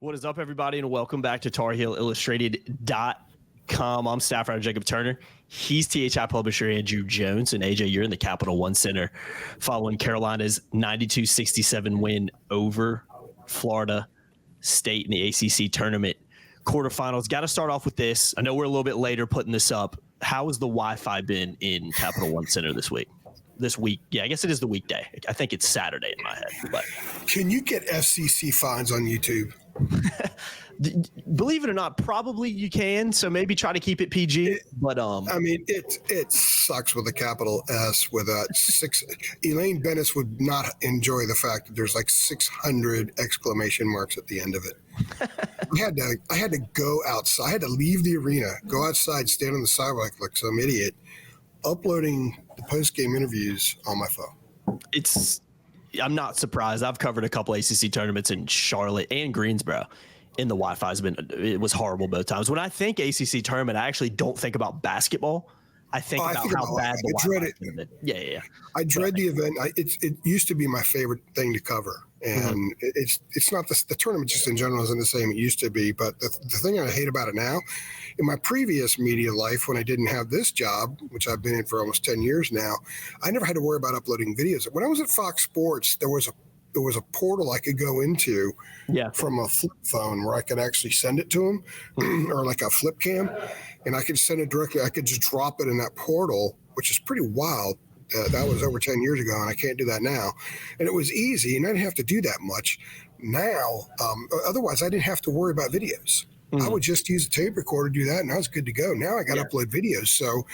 What is up, everybody, and welcome back to TarHeelIllustrated.com. I'm staff writer Jacob Turner. He's THI publisher Andrew Jones. And AJ, you're in the Capital One Center following Carolina's 92-67 win over Florida State in the ACC Tournament quarterfinals. Got to start off with this. I know we're a little bit later putting this up. How has the Wi-Fi been in Capital One Center this week? Yeah, I guess it is the weekday. I think it's Saturday in my head. But can you get FCC fines on YouTube? Believe it or not, probably you can. So maybe try to keep it PG. But I mean, it sucks with a capital S with a six. Elaine Bennis would not enjoy the fact that there's like 600 exclamation marks at the end of it. I had to go outside. I had to leave the arena, go outside, stand on the sidewalk like some idiot, uploading the post-game interviews on my phone. I'm not surprised. I've covered a couple ACC tournaments in Charlotte and Greensboro, and the Wi-Fi it was horrible both times. When I think ACC tournament, I actually don't think about basketball. I think about how bad the Wi-Fi is. Yeah. I dread the event. It used to be my favorite thing to cover, and it's not the tournament just in general isn't the same it used to be. But the thing I hate about it now, in my previous media life when I didn't have this job, which I've been in for almost 10 years now, I never had to worry about uploading videos. When I was at Fox Sports, there was a portal I could go into from a flip phone where I could actually send it to them or like a flip cam, and I could send it directly. I could just drop it in that portal, which is pretty wild. That was over 10 years ago, and I can't do that now. And it was easy, and I didn't have to do that much. Now, otherwise, I didn't have to worry about videos. I would just use a tape recorder, do that, and I was good to go. Now I got to upload videos. So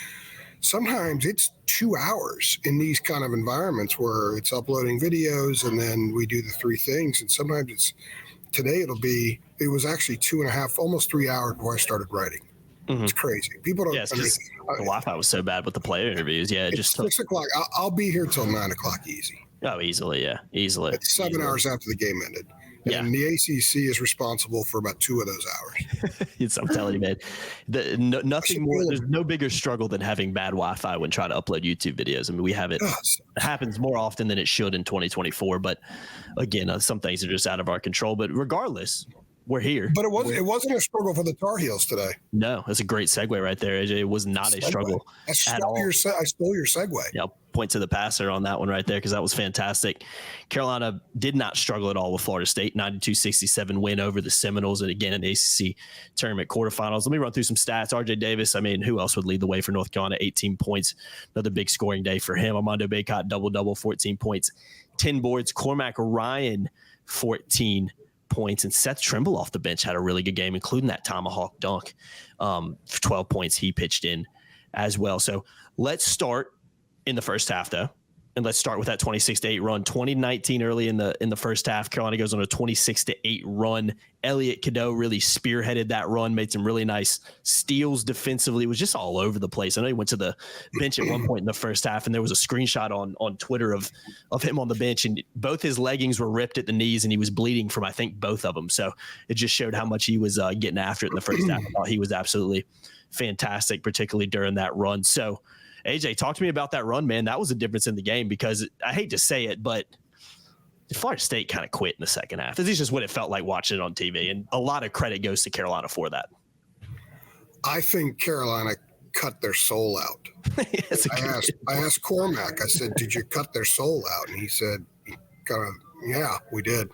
sometimes it's 2 hours in these kind of environments where it's uploading videos, and then we do the three things. And sometimes it was actually 2.5, almost 3 hours before I started writing. It's crazy. People don't. The Wi-Fi was so bad with the player interviews. Yeah, just 6 o'clock. I'll be here till 9 o'clock easy. Oh, easily. Yeah, easily. It's 7 hours after the game ended. And the ACC is responsible for about 2 of those hours. I'm telling you, man. Nothing more. There's no bigger struggle than having bad Wi-Fi when trying to upload YouTube videos. I mean, we have it. It happens more often than it should in 2024. But again, some things are just out of our control. But regardless, we're here. But it wasn't a struggle for the Tar Heels today. No, that's a great segue right there, AJ. It was not a struggle at all. I stole your segue. Yeah, point to the passer on that one right there because that was fantastic. Carolina did not struggle at all with Florida State. 92-67 win over the Seminoles, and again in the ACC Tournament quarterfinals. Let me run through some stats. RJ Davis, I mean, who else would lead the way for North Carolina? 18 points. Another big scoring day for him. Armando Bacot, double-double, 14 points, 10 boards. Cormac Ryan, 14 points, and Seth Trimble off the bench had a really good game, including that tomahawk dunk. 12 points he pitched in as well. So let's start in the first half, though, and let's start with that 26-8 run. 2019 early in the first half, Carolina goes on a 26-8 run. Elliot Cadeau really spearheaded that run, made some really nice steals defensively. It was just all over the place. I know he went to the bench at one point in the first half, and there was a screenshot on Twitter of him on the bench, and both his leggings were ripped at the knees, and he was bleeding from, I think, both of them. So it just showed how much he was getting after it in the first half. I thought he was absolutely fantastic, particularly during that run. So, AJ, talk to me about that run, man. That was a difference in the game because I hate to say it, but Florida State kind of quit in the second half. This is just what it felt like watching it on TV, and a lot of credit goes to Carolina for that. I think Carolina cut their soul out. I asked Cormac, I said, did you cut their soul out? And he said, yeah, we did.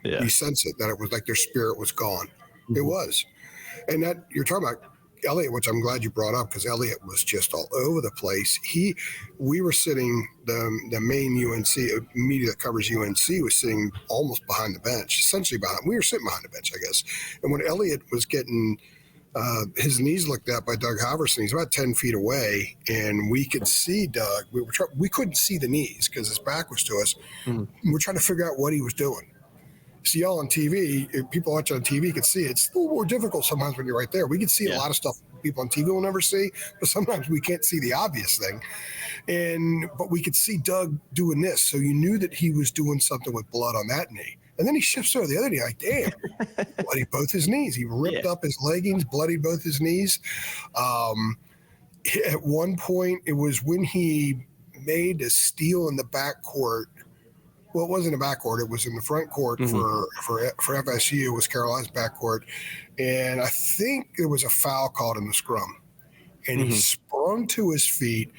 Yeah. He sensed it, that it was like their spirit was gone. It was. And that you're talking about Elliot, which I'm glad you brought up because Elliot was just all over the place. We were sitting, the main UNC media that covers UNC was sitting almost behind the bench, essentially behind. We were sitting behind the bench, I guess. And when Elliot was getting his knees looked at by Doug Halverson, he's about 10 feet away, and we could see Doug. We couldn't see the knees because his back was to us. We're trying to figure out what he was doing. See y'all on TV, if people watching on TV could see it. It's a little more difficult sometimes when you're right there. We can see a lot of stuff people on TV will never see, but sometimes we can't see the obvious thing. But we could see Doug doing this, so you knew that he was doing something with blood on that knee. And then he shifts over the other knee, like, damn, bloodied both his knees. He ripped up his leggings, bloodied both his knees. At one point, it was when he made a steal in the backcourt Well, it wasn't a backcourt. It was in the front court for FSU. It was Carolina's backcourt. And I think there was a foul called in the scrum. And he sprung to his feet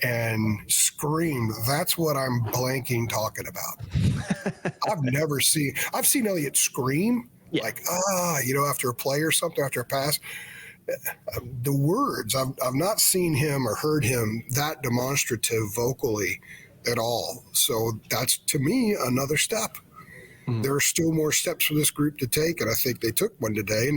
and screamed. That's what I'm blanking talking about. I've seen Elliott scream like, after a play or something, after a pass. The words, I've not seen him or heard him that demonstrative vocally at all. So that's, to me, another step. There are still more steps for this group to take, and I think they took one today.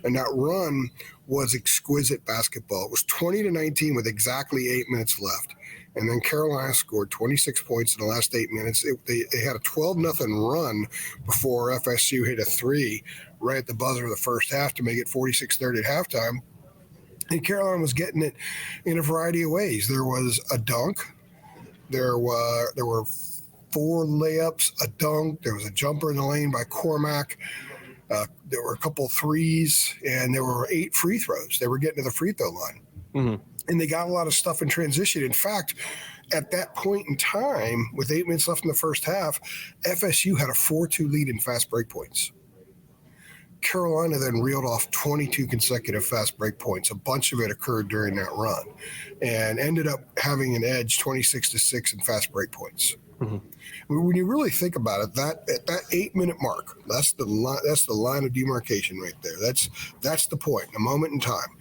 And that run was exquisite basketball. It was 20-19 with exactly 8 minutes left. And then Carolina scored 26 points in the last 8 minutes. They had a 12-0 run before FSU hit a three right at the buzzer of the first half to make it 46-30 at halftime. And Carolina was getting it in a variety of ways. There was a dunk. There were 4 layups, a dunk. There was a jumper in the lane by Cormac. There were a couple threes, and there were 8 free throws. They were getting to the free throw line. And they got a lot of stuff in transition. In fact, at that point in time, with 8 minutes left in the first half, FSU had a 4-2 lead in fast break points. Carolina then reeled off 22 consecutive fast break points. A bunch of it occurred during that run and ended up having an edge 26-6 in fast break points. When you really think about it, at that 8 minute mark, that's the line of demarcation right there. That's the point, a moment in time.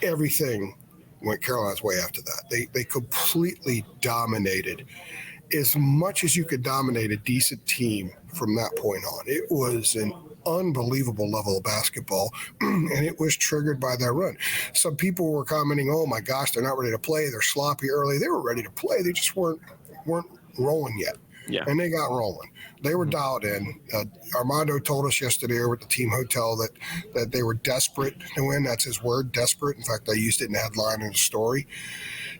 Everything went Carolina's way after that. They completely dominated as much as you could dominate a decent team from that point on. It was an unbelievable level of basketball, and it was triggered by that run. Some people were commenting, "Oh my gosh, they're not ready to play. They're sloppy early." They were ready to play. They just weren't rolling yet. Yeah. And they got rolling. They were dialed in. Armando told us yesterday over at the team hotel that they were desperate to win. That's his word, desperate. In fact, I used it in the headline in the story.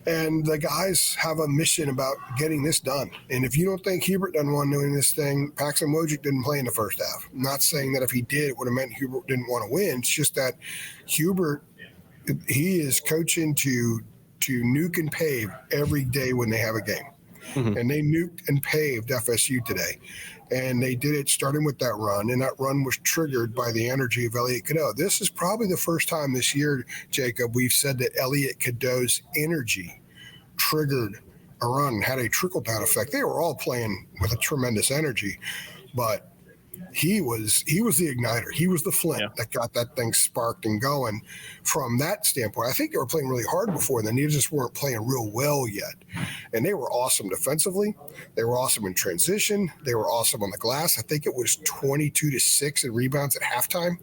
And the guys have a mission about getting this done. And if you don't think Hubert done one doing this thing, Paxton Wojcik didn't play in the first half. I'm not saying that if he did, it would have meant Hubert didn't want to win. It's just that Hubert, he is coaching to nuke and pave every day when they have a game. And they nuked and paved FSU today. And they did it starting with that run, and that run was triggered by the energy of Elliott Cadeau. This is probably the first time this year, Jacob, we've said that Elliott Cadeau's energy triggered a run, had a trickle-down effect. They were all playing with a tremendous energy, but he was the igniter. He was the flint that got that thing sparked and going. From that standpoint, I think they were playing really hard before then. They just weren't playing real well yet. And they were awesome defensively. They were awesome in transition. They were awesome on the glass. I think it was 22-6 in rebounds at halftime.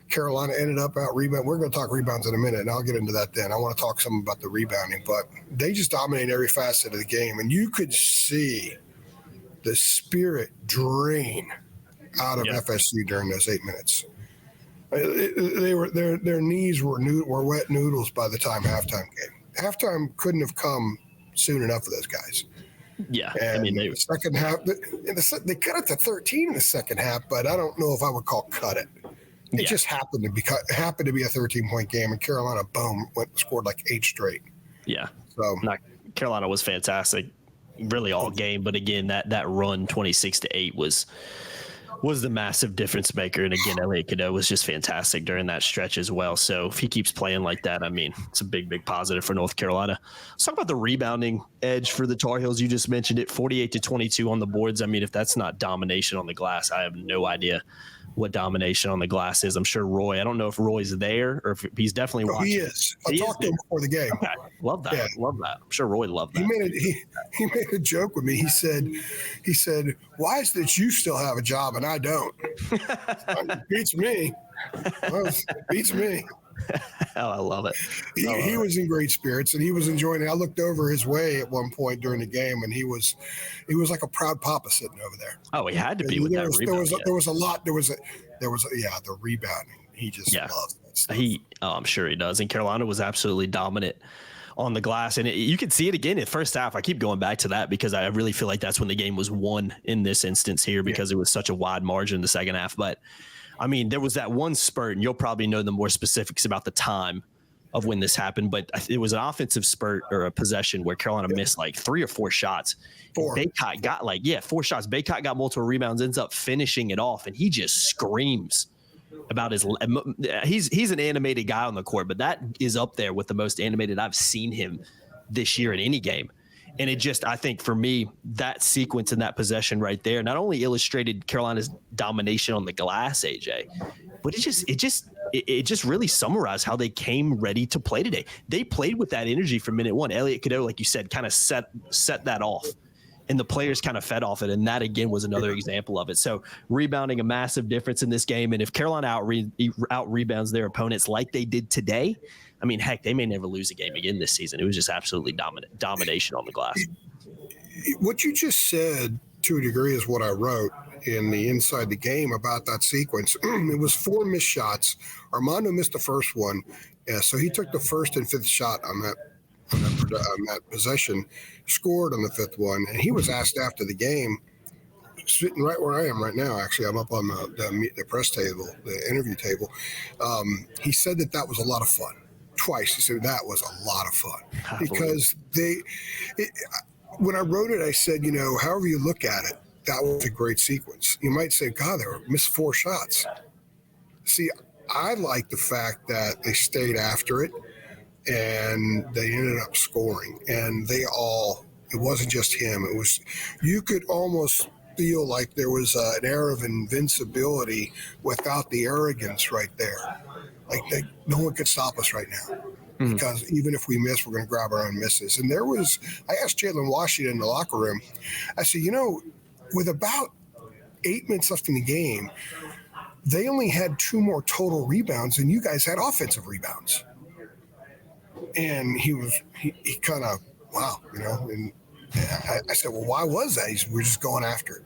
Carolina ended up out rebound. We're going to talk rebounds in a minute, and I'll get into that then. I want to talk some about the rebounding, but they just dominated every facet of the game. And you could see the spirit drain out of FSU during those 8 minutes. They were their knees were wet noodles by the time halftime came. Halftime couldn't have come soon enough for those guys. Yeah, and I mean, the second half, they cut it to 13 in the second half, but I don't know if I would call cut it. It just happened to be a 13-point game, and Carolina, boom, scored like 8 straight. Yeah, so Carolina was fantastic, really all game. But again, that run 26-8 was the massive difference maker. And again, Elliott Cadeau was just fantastic during that stretch as well. So if he keeps playing like that, I mean, it's a big, big positive for North Carolina. Let's talk about the rebounding edge for the Tar Heels. You just mentioned it, 48-22 on the boards. I mean, if that's not domination on the glass, I have no idea what domination on the glass is. I'm sure Roy, I don't know if Roy's there or if he's definitely watching. He is. I talked to him before the game. Okay. Love that. Yeah. Love that. I'm sure Roy loved that. He made a joke with me. He said, why is it that you still have a job and I don't? Beats me. Beats me. Oh, I love it. He was in great spirits and he was enjoying it. I looked over his way at one point during the game, and he was like a proud papa sitting over there. Oh, he had to be with that rebound. There was a lot. There was the rebounding. He just loves that stuff. I'm sure he does. And Carolina was absolutely dominant on the glass, and you could see it again in first half. I keep going back to that because I really feel like that's when the game was won in this instance here, because it was such a wide margin in the second half. But I mean, there was that one spurt, and you'll probably know the more specifics about the time of when this happened, but it was an offensive spurt or a possession where Carolina missed like 3 or 4 shots. Baycott got 4 shots. Baycott got multiple rebounds, ends up finishing it off, and he just screams about he's an animated guy on the court, but that is up there with the most animated I've seen him this year in any game. And I think for me, that sequence and that possession right there not only illustrated Carolina's domination on the glass, AJ, but it just really summarized how they came ready to play today. They played with that energy from minute one. Elliot Cadeau, like you said, kind of set that off, and the players kind of fed off it. And that again was another example of it. So rebounding, a massive difference in this game. And if Carolina out rebounds their opponents like they did today, I mean, heck, they may never lose a game again this season. It was just absolutely domination on the glass. What you just said, to a degree, is what I wrote in the Inside the Game about that sequence. It was 4 missed shots. Armando missed the first one, so he took the first and 5th shot on that possession, scored on the 5th one, and he was asked after the game, sitting right where I am right now. Actually, I'm up on the press table, the interview table. He said that was a lot of fun. Twice he said that was a lot of fun because when I wrote it, I said, however you look at it, that was a great sequence. You might say, God, they missed 4 shots. See, I like the fact that they stayed after it and they ended up scoring, and it wasn't just him. It was, you could almost feel like there was an air of invincibility without the arrogance right there. Like no one could stop us right now, because even if we miss, we're going to grab our own misses. And I asked Jalen Washington in the locker room, I said, with about 8 minutes left in the game, they only had 2 more total rebounds, and you guys had offensive rebounds. And he kind of, wow, and I said, well, why was that? He said, we're just going after it.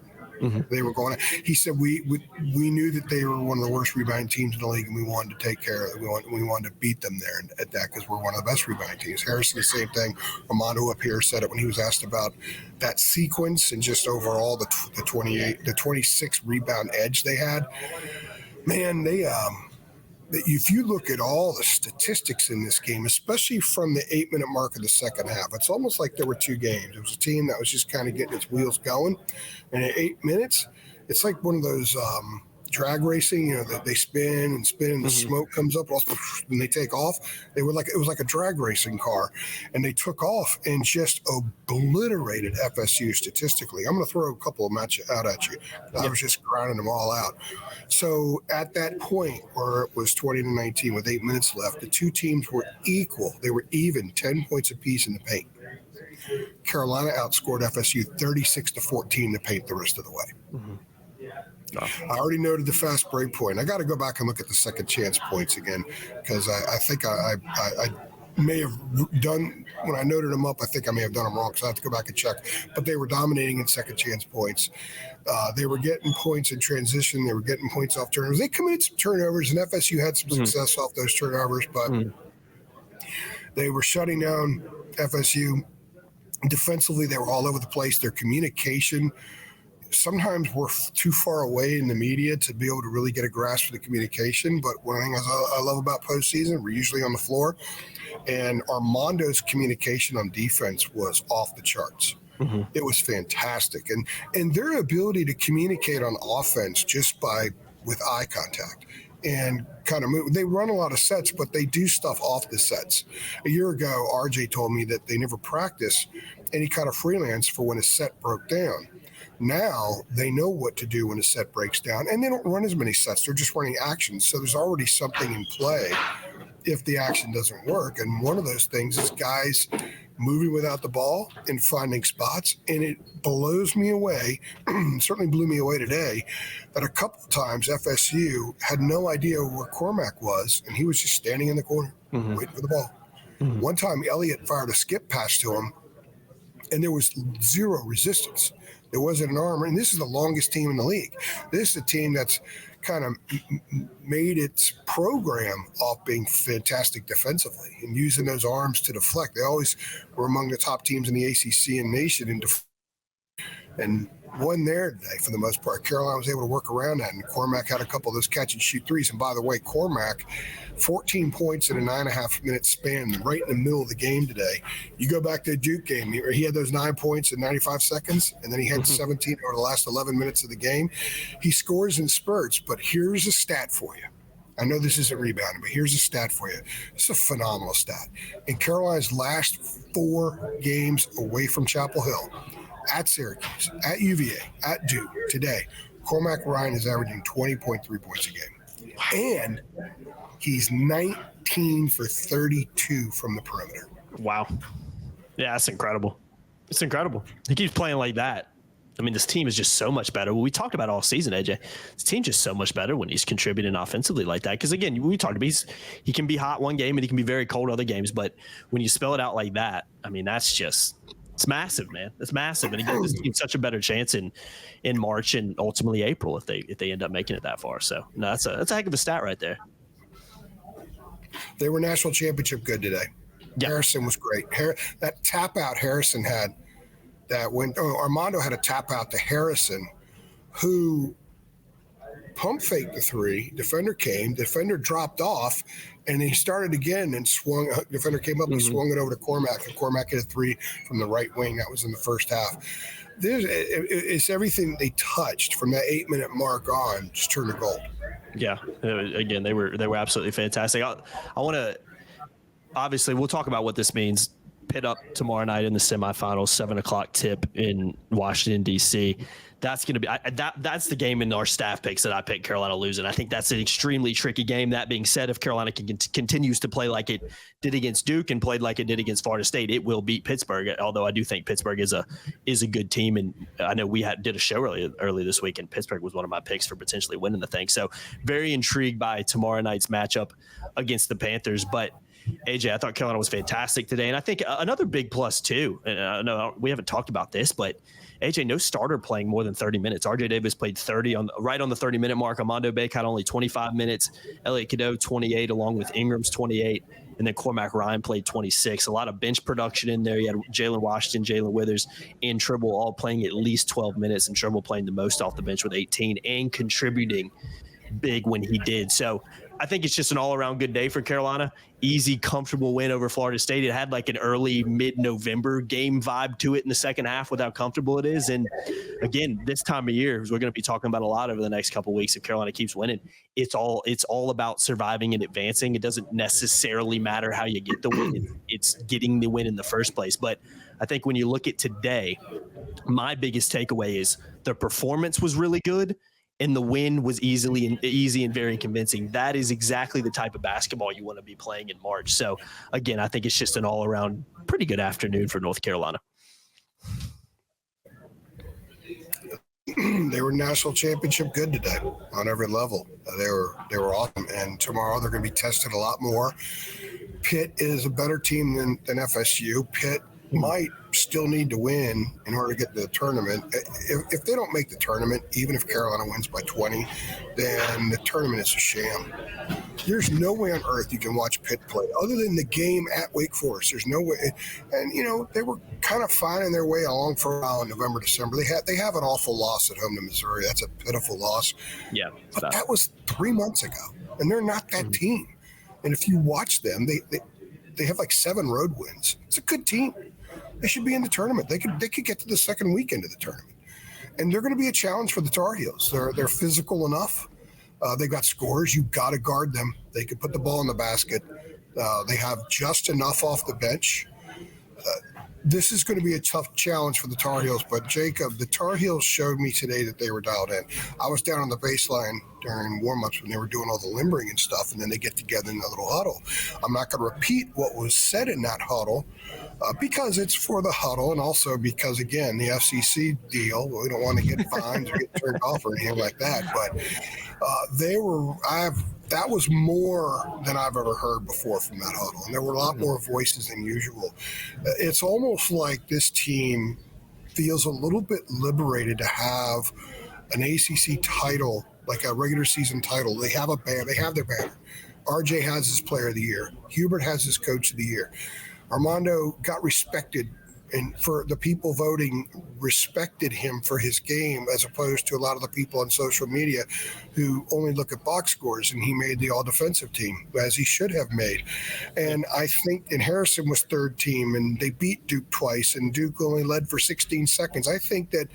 They were going. He said we knew that they were one of the worst rebounding teams in the league, and we wanted to take care of it. We wanted to beat them there at that, because we're one of the best rebounding teams. Harrison, the same thing. Armando up here said it when he was asked about that sequence and just overall the 26 rebound edge they had. Man, if you look at all the statistics in this game, especially from the 8-minute mark of the second half, it's almost like there were 2 games. It was a team that was just kind of getting its wheels going. And at 8 minutes, it's like one of those drag racing, that they spin and spin and the smoke comes up and they take off. It was like a drag racing car, and they took off and just obliterated FSU statistically. I'm going to throw a couple of them out at you. I was just grinding them all out. So at that point where it was 20-19 with 8 minutes left, the 2 teams were equal. They were even, 10 points apiece in the paint. Carolina outscored FSU 36-14 in the paint the rest of the way. I already noted the fast break point. I got to go back and look at the second chance points again, because I think I may have done, when I noted them up, I think I may have done them wrong, because I have to go back and check. But they were dominating in second chance points. They were getting points in transition. They were getting points off turnovers. They committed some turnovers, and FSU had some success off those turnovers, but they were shutting down FSU. Defensively, they were all over the place. Their communication, sometimes we're too far away in the media to be able to really get a grasp of the communication. But one of the things I love about postseason, we're usually on the floor, and Armando's communication on defense was off the charts. It was fantastic. And their ability to communicate on offense just with eye contact and kind of move. They run a lot of sets, but they do stuff off the sets. A year ago, RJ told me that they never practice any kind of freelance for when a set broke down. Now they know what to do when a set breaks down, and they don't run as many sets. They're just running actions. So there's already something in play if the action doesn't work. And one of those things is guys moving without the ball and finding spots. And it blows me away, certainly blew me away today, that a couple of times FSU had no idea where Cormac was, and he was just standing in the corner waiting for the ball. One time Elliott fired a skip pass to him, and there was zero resistance. There wasn't an armor, and this is the longest team in the league. This is a team that's kind of made its program off being fantastic defensively and using those arms to deflect. They always were among the top teams in the ACC and nation, and wasn't there today for the most part. Carolina was able to work around that, and Cormac had a couple of those catch-and-shoot threes. And by the way, Cormac, 14 points in a 9.5-minute span right in the middle of the game today. You go back to the Duke game, he had those 9 points in 95 seconds, and then he had 17 over the last 11 minutes of the game. He scores in spurts, but here's a stat for you. I know this isn't rebounding, but here's a stat for you. It's a phenomenal stat. In Carolina's last 4 games away from Chapel Hill, at Syracuse, at UVA, at Duke, today, Cormac Ryan is averaging 20.3 points a game. And he's 19 for 32 from the perimeter. Wow. Yeah, that's incredible. It's incredible. He keeps playing like that. I mean, this team is just so much better. We talked about all season, AJ. This team's just so much better when he's contributing offensively like that. Because, again, we talked about he can be hot one game and he can be very cold other games. But when you spell it out like that, I mean, that's just – it's massive, man. It's massive. And, again, this team's such a better chance in March and ultimately April if they end up making it that far. So, no, that's a heck of a stat right there. They were national championship good today. Yep. Harrison was great. That tap out Harrison had – that when Armando had a tap out to Harrison, who pump faked the three. Defender came, defender dropped off, and he started again and swung. Defender came up and swung it over to Cormac, and Cormac hit a three from the right wing. That was in the first half. It's everything they touched from that 8-minute mark on just turned to gold. Yeah, again, they were absolutely fantastic. I want to obviously we'll talk about what this means. Pitt up tomorrow night in the semifinals, 7:00 tip in Washington, D.C. That's going to be that's the game in our staff picks that I picked Carolina losing. I think that's an extremely tricky game. That being said, if Carolina continues to play like it did against Duke and played like it did against Florida State, it will beat Pittsburgh. Although I do think Pittsburgh is a good team, and I know we did a show early this week, and Pittsburgh was one of my picks for potentially winning the thing. So very intrigued by tomorrow night's matchup against the Panthers, but. AJ, I thought Carolina was fantastic today. And I think another big plus, too, and I know we haven't talked about this, but AJ, no starter playing more than 30 minutes. RJ Davis played 30 right on the 30-minute mark. Armando Bake had only 25 minutes. Elliot Cadeau, 28, along with Ingram's 28. And then Cormac Ryan played 26. A lot of bench production in there. You had Jalen Washington, Jalen Withers, and Tribble all playing at least 12 minutes, and Tribble playing the most off the bench with 18 and contributing big when he did. So I think it's just an all-around good day for Carolina. Easy, comfortable win over Florida State. It had like an early mid-November game vibe to it in the second half with how comfortable it is. And again, this time of year, as we're going to be talking about a lot over the next couple of weeks, if Carolina keeps winning, it's all about surviving and advancing. It doesn't necessarily matter how you get the win. It's getting the win in the first place. But I think when you look at today, my biggest takeaway is the performance was really good. And the win was easy and very convincing. That is exactly the type of basketball you want to be playing in March. So, again, I think it's just an all-around pretty good afternoon for North Carolina. They were national championship good today on every level. They were awesome. And tomorrow they're going to be tested a lot more. Pitt is a better team than FSU. Pitt might still need to win in order to get to the tournament. If they don't make the tournament, even if Carolina wins by 20, then the tournament is a sham. There's no way on earth you can watch Pitt play other than the game at Wake Forest. There's no way. And, they were kind of finding their way along for a while in November, December. They have an awful loss at home to Missouri. That's a pitiful loss. Yeah. But that was 3 months ago, and they're not that team. And if you watch them, they have like 7 road wins. It's a good team. They should be in the tournament. They could get to the second weekend of the tournament, and they're going to be a challenge for the Tar Heels. They're physical enough. They got scores. You got to guard them. They can put the ball in the basket. They have just enough off the bench. This is going to be a tough challenge for the Tar Heels. But Jacob, the Tar Heels showed me today that they were dialed in. I was down on the baseline during warm-ups when they were doing all the limbering and stuff, and then they get together in a little huddle. I'm not going to repeat what was said in that huddle because it's for the huddle, and also because, again, the FCC deal, we don't want to get fines or get turned off or anything like that. But that was more than I've ever heard before from that huddle, and there were a lot more voices than usual. It's almost like this team feels a little bit liberated to have an ACC title, like a regular season title. They have a banner. They have their banner. RJ has his player of the year. Hubert has his coach of the year. Armando got respected and for the people voting respected him for his game, as opposed to a lot of the people on social media who only look at box scores. And he made the all defensive team, as he should have made. And I think, and Harrison was third team, and they beat Duke twice, and Duke only led for 16 seconds. I think that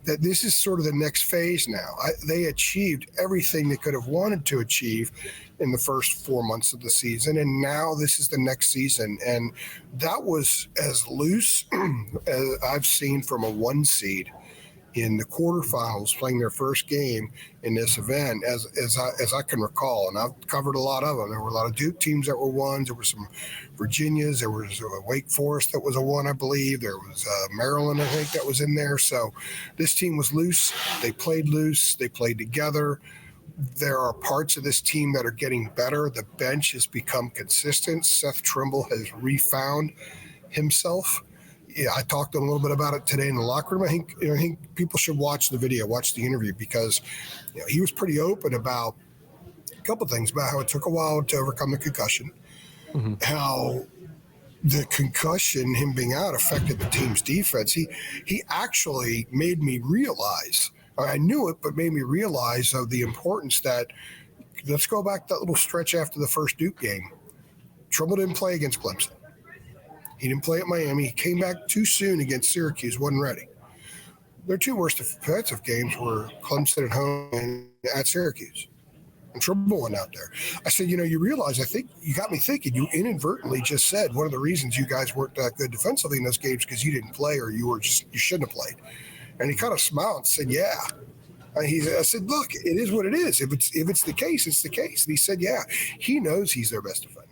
this is sort of the next phase now. They achieved everything they could have wanted to achieve in the first 4 months of the season, and now this is the next season. And that was as loose as I've seen from a 1 seed in the quarterfinals playing their first game in this event as I can recall. And I've covered a lot of them. There were a lot of Duke teams that were ones. There were some Virginias. There was Wake Forest that was a 1, I believe. There was Maryland, I think, that was in there. So this team was loose. They played loose. They played together. There are parts of this team that are getting better. The bench has become consistent. Seth Trimble has refound himself. Yeah, I talked a little bit about it today in the locker room. I think people should watch the video, watch the interview, because he was pretty open about a couple of things, about how it took a while to overcome the concussion, how the concussion, him being out, affected the team's defense. He actually made me realize, I knew it, but made me realize of the importance that, let's go back to that little stretch after the first Duke game. Trimble didn't play against Clemson. He didn't play at Miami. He came back too soon against Syracuse, wasn't ready. Their 2 worst defensive games were Clemson at home and at Syracuse. And Trimble went out there. I said, you realize, I think you got me thinking, you inadvertently just said one of the reasons you guys weren't that good defensively in those games because you didn't play, or you shouldn't have played. And he kind of smiled and said, yeah. I said, look, it is what it is. If it's the case, it's the case. And he said, yeah, he knows he's their best defender.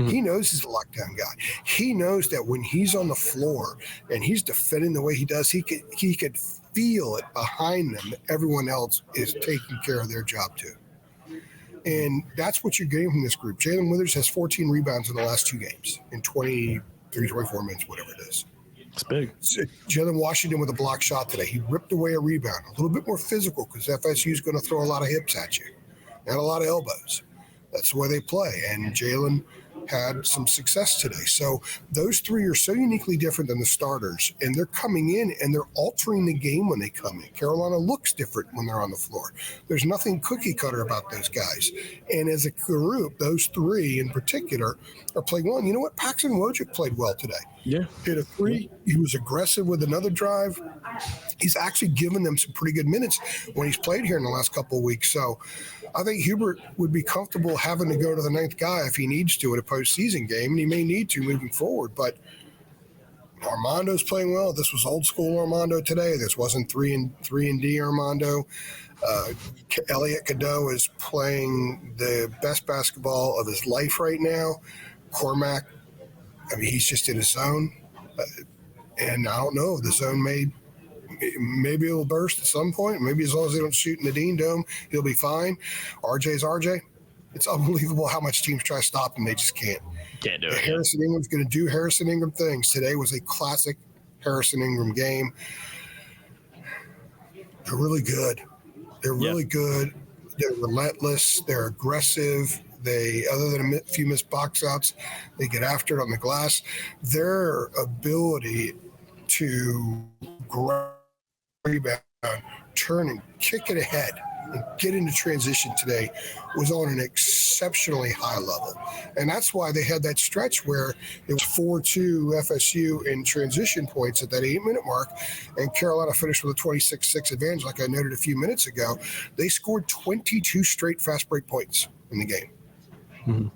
He knows he's a lockdown guy. He knows that when he's on the floor and he's defending the way he does, he could feel it behind them that everyone else is taking care of their job too. And that's what you're getting from this group. Jalen Withers has 14 rebounds in the last 2 games in 23, 24 minutes, whatever it is. It's big. So Jalen Washington with a block shot today. He ripped away a rebound, a little bit more physical, because FSU is going to throw a lot of hips at you and a lot of elbows. That's the way they play. And Jalen had some success today. So those 3 are so uniquely different than the starters, and they're coming in and they're altering the game when they come in. Carolina looks different when they're on the floor. There's nothing cookie cutter about those guys. And as a group, those 3 in particular are playing well. And you know what? Paxton Wojcik played well today. Yeah. Hit a 3. He was aggressive with another drive. He's actually given them some pretty good minutes when he's played here in the last couple of weeks. So I think Hubert would be comfortable having to go to the 9th guy if he needs to in a postseason game, and he may need to moving forward. But Armando's playing well. This was old school Armando today. This wasn't 3 and D Armando. Elliot Cadeau is playing the best basketball of his life right now. Cormac, he's just in his zone. And I don't know, the zone maybe it'll burst at some point. Maybe as long as they don't shoot in the Dean Dome, he'll be fine. RJ's RJ. It's unbelievable how much teams try to stop him. They just can't. Can't do it. Harrison Ingram's going to do Harrison Ingram things. Today was a classic Harrison Ingram game. They're really good. They're really good. They're relentless. They're aggressive. Other than a few missed box outs, they get after it on the glass. Their ability to grab, rebound, turn, and kick it ahead and get into transition today was on an exceptionally high level. And that's why they had that stretch where it was 4-2 FSU in transition points at that 8-minute mark, and Carolina finished with a 26-6 advantage, like I noted a few minutes ago. They scored 22 straight fast break points in the game. And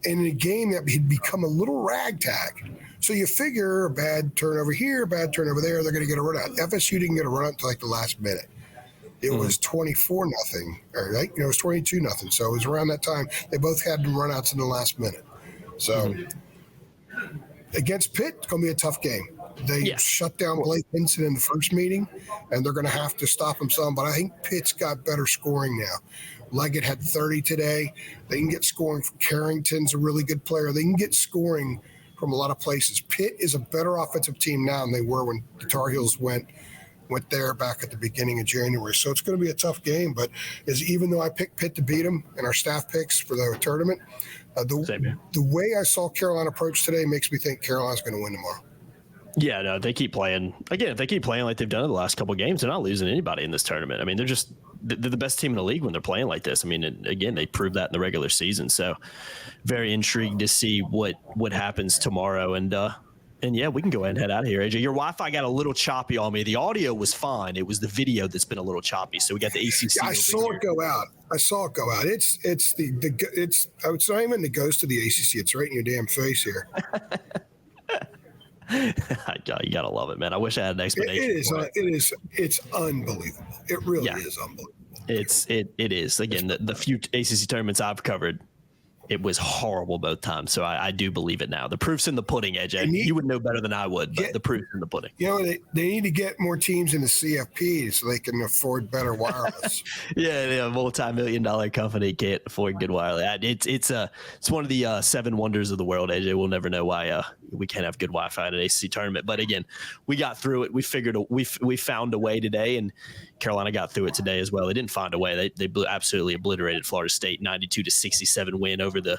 in a game that had become a little ragtag. So you figure a bad turnover here, bad turnover there, they're going to get a run out. FSU didn't get a run out until like the last minute. It was 24-0, right? It was 22-0. So it was around that time. They both had runouts in the last minute. So against Pitt, it's going to be a tough game. They shut down Blake Hinson in the first meeting, and they're going to have to stop him some. But I think Pitt's got better scoring now. Leggett had 30 today. They can get scoring from Carrington's a really good player. They can get scoring from a lot of places. Pitt is a better offensive team now than they were when the Tar Heels went there back at the beginning of January. So it's going to be a tough game. But even though I picked Pitt to beat them in our staff picks for the tournament, the way I saw Carolina approach today makes me think Carolina's going to win tomorrow. Yeah, no, they keep playing. Again, if they keep playing like they've done in the last couple of games, they're not losing anybody in this tournament. I mean, they're the best team in the league when they're playing like this. I mean, again, they proved that in the regular season. So very intrigued to see what happens tomorrow. And yeah, we can go ahead and head out of here, AJ. Your Wi-Fi got a little choppy on me. The audio was fine. It was the video that's been a little choppy. So we got the ACC. Yeah, I saw it go out. It's not even the ghost of the ACC. It's right in your damn face here. You gotta love it, man. I wish I had an explanation. It's unbelievable. It really is unbelievable. It is. Again, the few ACC tournaments I've covered, it was horrible both times. So I do believe it now. The proof's in the pudding, AJ. You would know better than I would, but the proof's in the pudding. You know, they need to get more teams in the CFP so they can afford better wireless. Yeah, multi-million-dollar company can't afford good wireless. It's one of the 7 wonders of the world, AJ. We'll never know why we can't have good Wi-Fi at an ACC tournament. But again, we got through it. We found a way today, and Carolina got through it today as well. They didn't find a way. They absolutely obliterated Florida State, 92-67 win over the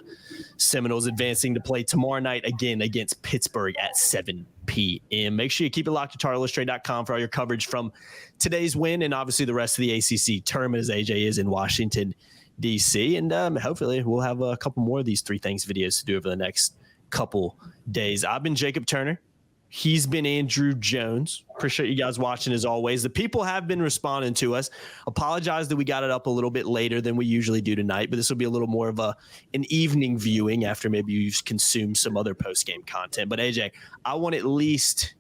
Seminoles, advancing to play tomorrow night again against Pittsburgh at 7 p.m. Make sure you keep it locked to TarTarIllustrated.com for all your coverage from today's win and obviously the rest of the ACC tournament as AJ is in Washington, D.C. And hopefully we'll have a couple more of these 3 Things videos to do over the next couple days. I've been Jacob Turner. He's been Andrew Jones. Appreciate you guys watching as always. The people have been responding to us. Apologize that we got it up a little bit later than we usually do tonight, but this will be a little more of an evening viewing after maybe you've consumed some other post-game content. But AJ, I want at least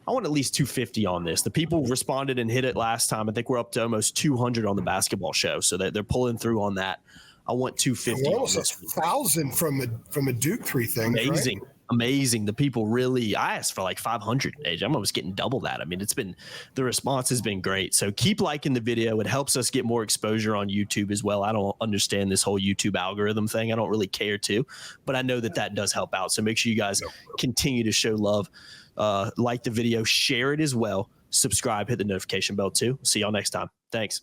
250 on this. The people responded and hit it last time. I think we're up to almost 200 on the basketball show, so they're pulling through on that. I want 250. Almost 1,000 from a Duke 3 thing. Amazing. Right? Amazing. The people really, I asked for like 500, AJ. I'm almost getting double that. I mean, the response has been great. So keep liking the video. It helps us get more exposure on YouTube as well. I don't understand this whole YouTube algorithm thing. I don't really care to, but I know that does help out. So make sure you guys continue to show love. Like the video, share it as well. Subscribe, hit the notification bell too. See y'all next time. Thanks.